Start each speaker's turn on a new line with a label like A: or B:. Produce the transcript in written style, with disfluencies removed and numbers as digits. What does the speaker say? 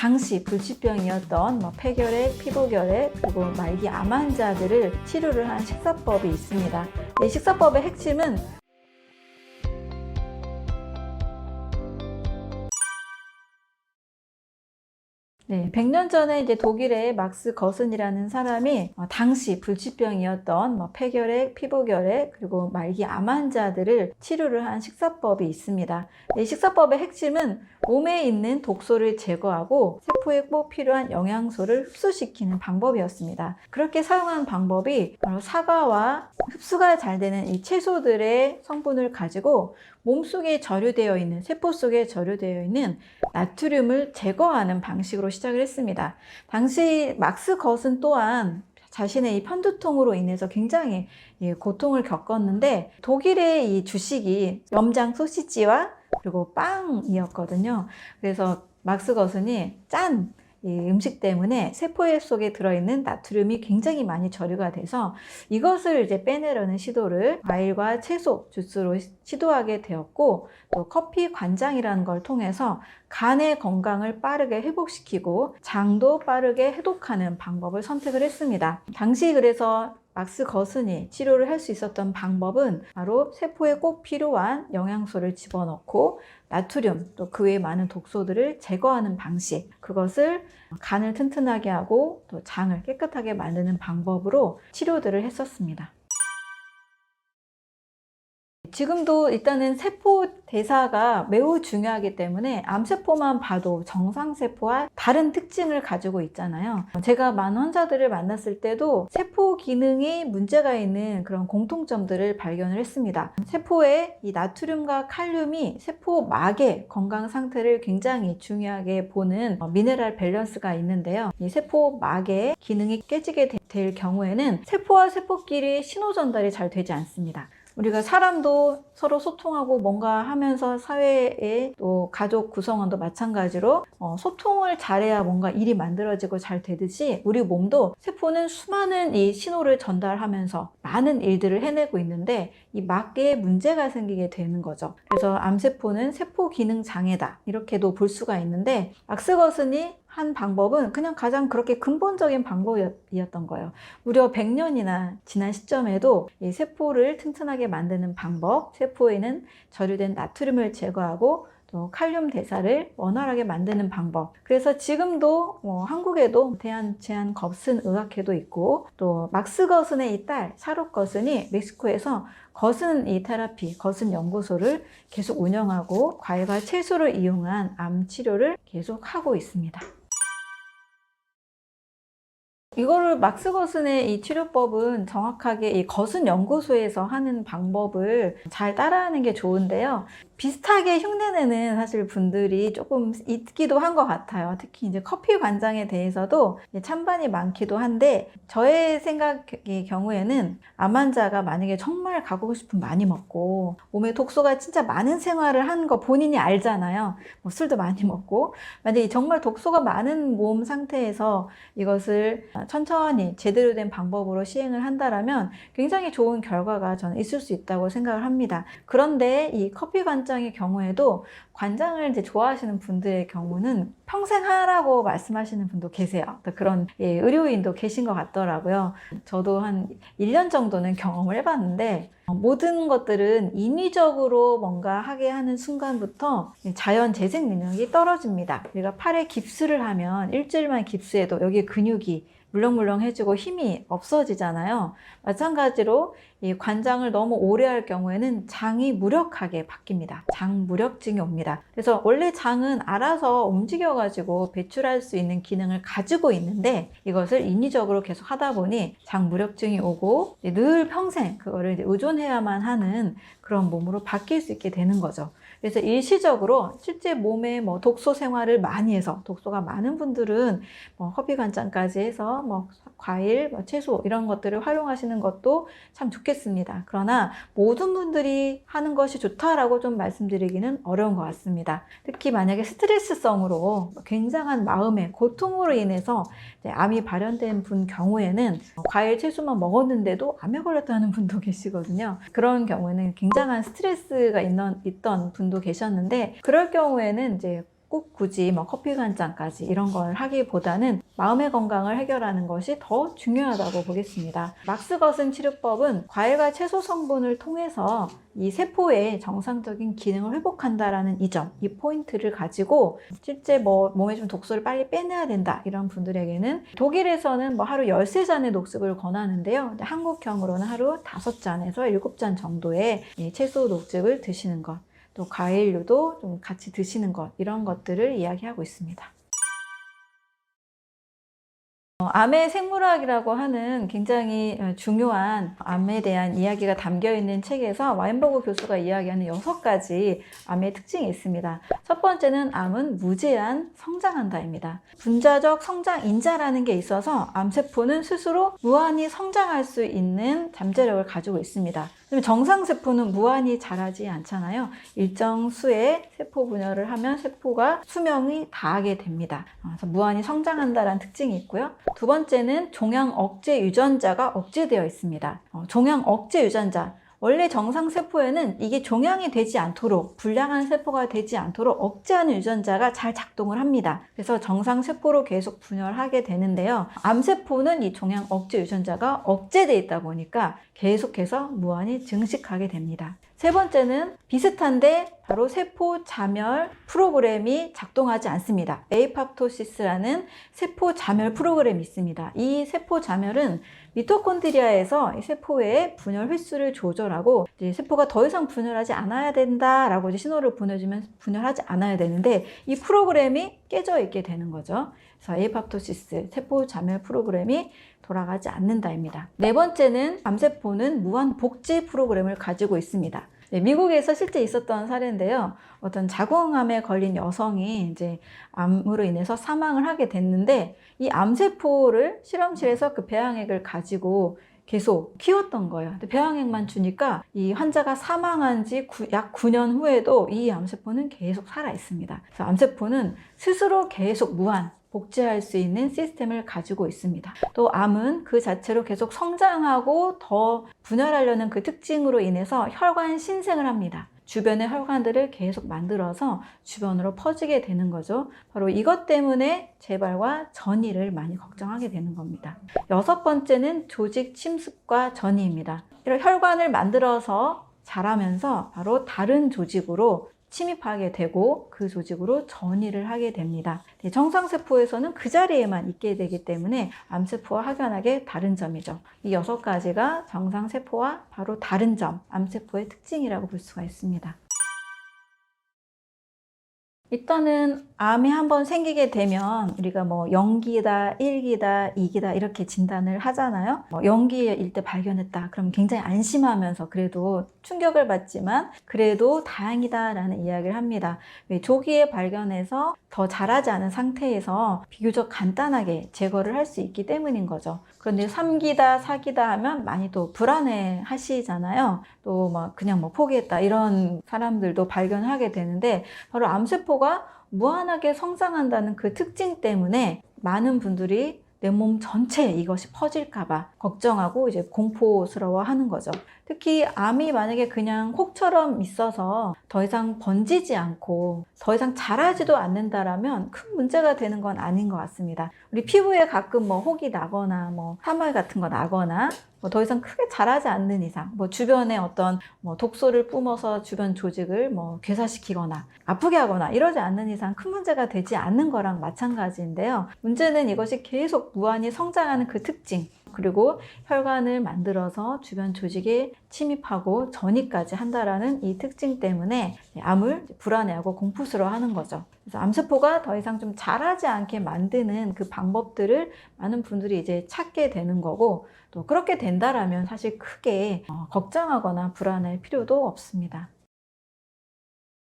A: 당시 불치병이었던 폐결핵, 피부결핵, 그리고 말기 암 환자들을 치료를 한 식사법이 있습니다. 이 식사법의 핵심은 네, 100년 전에 이제 독일의 막스 거슨이라는 사람이 당시 불치병이었던 폐결핵, 피부결핵, 그리고 말기 암 환자들을 치료를 한 식사법이 있습니다. 이 식사법의 핵심은 몸에 있는 독소를 제거하고 세포에 꼭 필요한 영양소를 흡수시키는 방법이었습니다. 그렇게 사용한 방법이 바로 사과와 흡수가 잘 되는 이 채소들의 성분을 가지고 몸속에 저류되어 있는, 세포 속에 저류되어 있는 나트륨을 제거하는 방식으로 시작을 했습니다. 당시 막스 거슨 또한 자신의 이 편두통으로 인해서 굉장히 고통을 겪었는데, 독일의 이 주식이 염장 소시지와 그리고 빵이었거든요. 그래서 막스 거슨이 이 음식 때문에 세포 속에 들어있는 나트륨이 굉장히 많이 저류가 돼서 이것을 이제 빼내려는 시도를 과일과 채소 주스로 시도하게 되었고, 또 커피 관장이라는 걸 통해서 간의 건강을 빠르게 회복시키고 장도 빠르게 해독하는 방법을 선택을 했습니다. 당시 그래서 막스 거슨이 치료를 할 수 있었던 방법은 바로 세포에 꼭 필요한 영양소를 집어넣고 나트륨 또 그 외에 많은 독소들을 제거하는 방식, 그것을 간을 튼튼하게 하고 또 장을 깨끗하게 만드는 방법으로 치료들을 했었습니다. 지금도 일단은 세포 대사가 매우 중요하기 때문에 암세포만 봐도 정상세포와 다른 특징을 가지고 있잖아요. 제가 많은 환자들을 만났을 때도 세포 기능이 문제가 있는 그런 공통점들을 발견을 했습니다. 세포의 이 나트륨과 칼륨이 세포막의 건강 상태를 굉장히 중요하게 보는 미네랄 밸런스가 있는데요. 이 세포막의 기능이 깨지게 될 경우에는 세포와 세포끼리 신호 전달이 잘 되지 않습니다. 우리가 사람도 서로 소통하고 뭔가 하면서 사회에 또 가족 구성원도 마찬가지로 소통을 잘해야 뭔가 일이 만들어지고 잘 되듯이 우리 몸도 세포는 수많은 이 신호를 전달하면서 많은 일들을 해내고 있는데 이 막에 문제가 생기게 되는 거죠. 그래서 암세포는 세포 기능 장애다 이렇게도 볼 수가 있는데, 막스 거슨이 한 방법은 그냥 가장 그렇게 근본적인 방법이었던 거예요. 무려 100년이나 지난 시점에도 이 세포를 튼튼하게 만드는 방법, 세포에는 저류된 나트륨을 제거하고 또 칼륨 대사를 원활하게 만드는 방법. 그래서 지금도 한국에도 대한제한 거슨 의학회도 있고, 또 막스 거슨의 이 딸 샤롯 거슨이 멕시코에서 거슨 이 테라피, 거슨 연구소를 계속 운영하고 과일과 채소를 이용한 암 치료를 계속 하고 있습니다. 이거를 막스 거슨의 이 치료법은 정확하게 이 거슨 연구소에서 하는 방법을 잘 따라하는 게 좋은데요. 비슷하게 흉내내는 사실 분들이 조금 있기도 한 것 같아요. 특히 이제 커피 관장에 대해서도 찬반이 많기도 한데, 저의 생각의 경우에는 암 환자가 만약에 정말 가고 싶으면 많이 먹고 몸에 독소가 진짜 많은 생활을 한 거 본인이 알잖아요. 술도 많이 먹고, 만약에 정말 독소가 많은 몸 상태에서 이것을 천천히 제대로 된 방법으로 시행을 한다라면 굉장히 좋은 결과가 저는 있을 수 있다고 생각을 합니다. 그런데 이 커피 관장의 경우에도 관장을 이제 좋아하시는 분들의 경우는 평생 하라고 말씀하시는 분도 계세요. 그런 의료인도 계신 것 같더라고요. 저도 한 1년 정도는 경험을 해봤는데, 모든 것들은 인위적으로 뭔가 하게 하는 순간부터 자연 재생 능력이 떨어집니다. 우리가 팔에 깁스를 하면 일주일만 깁스해도 여기 근육이 물렁물렁해지고 힘이 없어지잖아요. 마찬가지로 이 관장을 너무 오래 할 경우에는 장이 무력하게 바뀝니다. 장 무력증이 옵니다. 그래서 원래 장은 알아서 움직여가지고 배출할 수 있는 기능을 가지고 있는데, 이것을 인위적으로 계속 하다 보니 장 무력증이 오고 늘 평생 그거를 의존해야만 하는 그런 몸으로 바뀔 수 있게 되는 거죠. 그래서 일시적으로 실제 몸에 독소 생활을 많이 해서, 독소가 많은 분들은 커피 관장까지 해서 과일, 채소 이런 것들을 활용하시는 것도 참 좋겠습니다. 그러나 모든 분들이 하는 것이 좋다라고 좀 말씀드리기는 어려운 것 같습니다. 특히 만약에 스트레스성으로 굉장한 마음의 고통으로 인해서 암이 발현된 분 경우에는 과일, 채소만 먹었는데도 암에 걸렸다는 분도 계시거든요. 그런 경우에는 굉장한 스트레스가 있던 분도 계셨는데, 그럴 경우에는 이제 꼭 굳이 뭐 커피 한 잔까지 이런 걸 하기보다는 마음의 건강을 해결하는 것이 더 중요하다고 보겠습니다. 막스것은 치료법은 과일과 채소 성분을 통해서 이 세포의 정상적인 기능을 회복한다라는 이 점, 이 포인트를 가지고 실제 뭐 몸에 좀 독소를 빨리 빼내야 된다 이런 분들에게는 독일에서는 뭐 하루 13잔의 녹즙을 권하는데요. 한국형으로는 하루 5잔에서 7잔 정도의 채소 녹즙을 드시는 것, 또 과일류도 좀 같이 드시는 것, 이런 것들을 이야기하고 있습니다. 암의 생물학이라고 하는 굉장히 중요한 암에 대한 이야기가 담겨있는 책에서 와인버그 교수가 이야기하는 6가지 암의 특징이 있습니다. 첫 번째는 암은 무제한 성장한다입니다. 분자적 성장 인자라는 게 있어서 암세포는 스스로 무한히 성장할 수 있는 잠재력을 가지고 있습니다. 정상세포는 무한히 자라지 않잖아요. 일정 수의 세포 분열을 하면 세포가 수명이 다하게 됩니다. 그래서 무한히 성장한다는 특징이 있고요. 두 번째는 종양 억제 유전자가 억제되어 있습니다. 종양 억제 유전자. 원래 정상세포에는 이게 종양이 되지 않도록, 불량한 세포가 되지 않도록 억제하는 유전자가 잘 작동을 합니다. 그래서 정상세포로 계속 분열하게 되는데요. 암세포는 이 종양 억제 유전자가 억제되어 있다 보니까 계속해서 무한히 증식하게 됩니다. 세 번째는 비슷한데 바로 세포 자멸 프로그램이 작동하지 않습니다. 에이팝토시스라는 세포 자멸 프로그램이 있습니다. 이 세포 자멸은 미토콘드리아에서 세포의 분열 횟수를 조절하고 이제 세포가 더 이상 분열하지 않아야 된다라고 이제 신호를 보내주면 분열하지 않아야 되는데 이 프로그램이 깨져 있게 되는 거죠. 그래서 에이팝토시스, 세포 자멸 프로그램이 돌아가지 않는다입니다. 네 번째는 암세포는 무한 복제 프로그램을 가지고 있습니다. 미국에서 실제 있었던 사례인데요. 어떤 자궁암에 걸린 여성이 이제 암으로 인해서 사망을 하게 됐는데 이 암세포를 실험실에서 그 배양액을 가지고 계속 키웠던 거예요. 근데 배양액만 주니까 이 환자가 사망한 지 약 9년 후에도 이 암세포는 계속 살아 있습니다. 그래서 암세포는 스스로 계속 무한 복제할 수 있는 시스템을 가지고 있습니다. 또 암은 그 자체로 계속 성장하고 더 분열하려는 그 특징으로 인해서 혈관 신생을 합니다. 주변의 혈관들을 계속 만들어서 주변으로 퍼지게 되는 거죠. 바로 이것 때문에 재발과 전이를 많이 걱정하게 되는 겁니다. 여섯 번째는 조직 침습과 전이입니다. 이런 혈관을 만들어서 자라면서 바로 다른 조직으로 침입하게 되고 그 조직으로 전이를 하게 됩니다. 정상세포에서는 그 자리에만 있게 되기 때문에 암세포와 확연하게 다른 점이죠. 이 6가지가 정상세포와 바로 다른 점, 암세포의 특징이라고 볼 수가 있습니다. 일단은 암이 한번 생기게 되면 우리가 뭐 0기다, 1기다, 2기다 이렇게 진단을 하잖아요. 0기일 때 발견했다. 그럼 굉장히 안심하면서 그래도 충격을 받지만 그래도 다행이다라는 이야기를 합니다. 조기에 발견해서 더 자라지 않은 상태에서 비교적 간단하게 제거를 할 수 있기 때문인 거죠. 그런데 3기다, 4기다 하면 많이 또 불안해 하시잖아요. 또 막 그냥 뭐 포기했다 이런 사람들도 발견하게 되는데 바로 암세포가 무한하게 성장한다는 그 특징 때문에 많은 분들이 내 몸 전체에 이것이 퍼질까봐 걱정하고 이제 공포스러워 하는 거죠. 특히 암이 만약에 그냥 혹처럼 있어서 더 이상 번지지 않고 더 이상 자라지도 않는다라면 큰 문제가 되는 건 아닌 것 같습니다. 우리 피부에 가끔 뭐 혹이 나거나 뭐 사물 같은 거 나거나 더 이상 크게 자라지 않는 이상 주변에 어떤 독소를 뿜어서 주변 조직을 괴사시키거나 아프게 하거나 이러지 않는 이상 큰 문제가 되지 않는 거랑 마찬가지인데요. 문제는 이것이 계속 무한히 성장하는 그 특징, 그리고 혈관을 만들어서 주변 조직에 침입하고 전이까지 한다라는 이 특징 때문에 암을 불안해하고 공포스러워하는 거죠. 그래서 암세포가 더 이상 좀 자라지 않게 만드는 그 방법들을 많은 분들이 이제 찾게 되는 거고, 또 그렇게 된다라면 사실 크게 걱정하거나 불안할 필요도 없습니다.